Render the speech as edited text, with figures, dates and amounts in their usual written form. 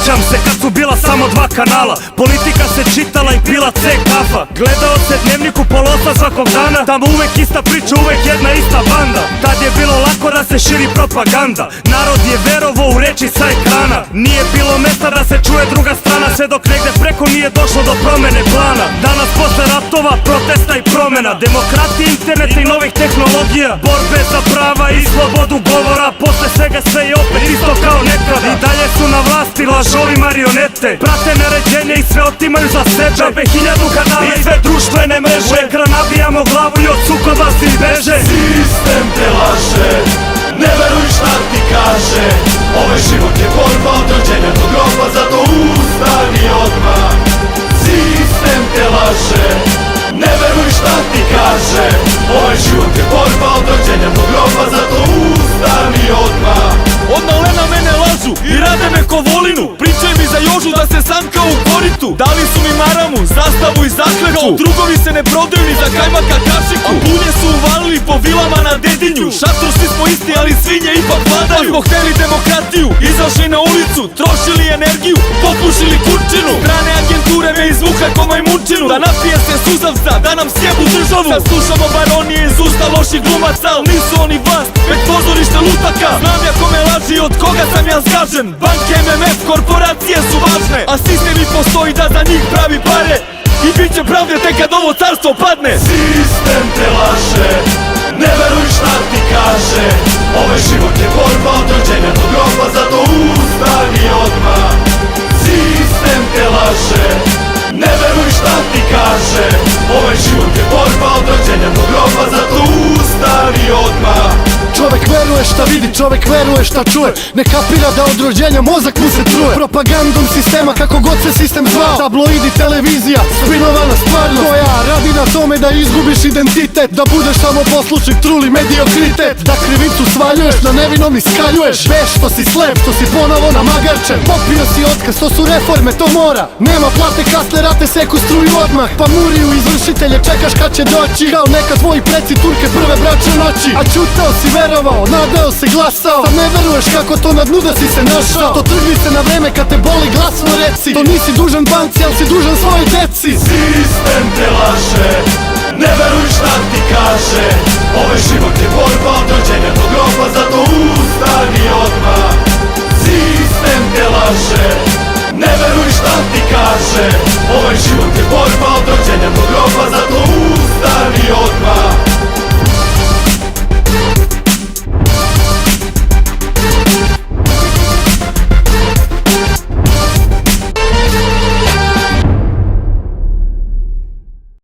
Sjećam se kad su bila samo dva kanala, politika se čitala i pila C kafa. Gledao se Dnevnik u polosa svakog dana, tamo uvek ista priča, uvek jedna ista banda. Tad je bilo lako da se širi propaganda, narod je verovo u reči sa ekrana. Nije bilo mesta da se čuje druga strana, sve dok negde preko nije došlo do promene plana. Danas posle ratova, protesta i promena, demokratije, interneta i novih tehnologija, borbe za prava i slobodu govora. Posle svega sve je opet isto kao nekada, i dalje su na vlasti lažovi marionete, prate naređenje i sve otimaju za sebe. Džabe 1000 kanala i sve društvene mreže, u ekran nabijamo glavu i od sukoba svi beže. Sistem te laže, ne veruj šta ti kaže. Ovaj život je borba od rođenja do groba, zato ustani odmah. Sistem te laže, ne veruj šta ti kaže. Ovaj život je borba od rođenja do groba, zato ustani odmah. Od malena mene lažu i rade me ko volinu, pričaju mi za Jožu da se sanka u koritu. Dali su mi maramu, zastavu i zakletvu, drugovi se ne prodaju ni za kajmaka kašiku. A punje su uvalili po vilama na Dedinju, šator svi smo isti ali svinje ipak vladaju. Pa smo hteli demokratiju, izašli na ulicu, trošili energiju, popušili kurčinu. Strane agenture me izvuka ko majmunčinu, da napije se suzavca, da nam sjebu državu. Sad slušamo baronije iz usta loših glumaca, al nisu oni vlast, već pozorište lutaka. Znam ja kome laži, od koga sam ja zgažen. Banke, MMF, korporacije su važne, a sistem i postoji da za njih pravi pare. I bit će pravde tek kad ovo carstvo padne. Sistem te laže, ne veruj šta ti kaže. Ovaj život je borba od rođenja do groba, zato ustani odmah. Sistem te laže, ne veruj šta ti kaže. Ovaj život je borba od rođenja do groba, zato ustani odmah. Čovek veruje šta vidi, čovek veruje šta čuje, ne kapira da od rođenja mozak mu se truje. Propagandom sistema kako god se sistem zvao, tabloidi, televizija, spinovana stvarno, koja radi na tome da izgubiš identitet, da budeš samo poslušnik, truli mediokritet, da krivicu svaljuješ, na nevinom iskaljuješ. Veš što si slep, što si ponovo namagarčen, popio si otkaz, to su reforme, to mora. Nema plate, kasne rate, seku struju odmah, pa muriju izvršitelje, čekaš kad će doći, kao neka tvoji preci Turke prve bračne noći. A čutao si, verovao, nadao se, glasao, sad ne veruješ kako to na dnu da si se našao. To trgni se na vreme kad te boli, glasno reci, to nisi dužan banci, al si dužan svojoj deci. Sistem te laže, ne veruj šta ti kaže. Ovaj život je borba od rođenja do groba, zato ustani odmah. Sistem te laže, ne veruj šta ti kaže. Ovaj život je borba od rođenja do groba, zato ustani odmah.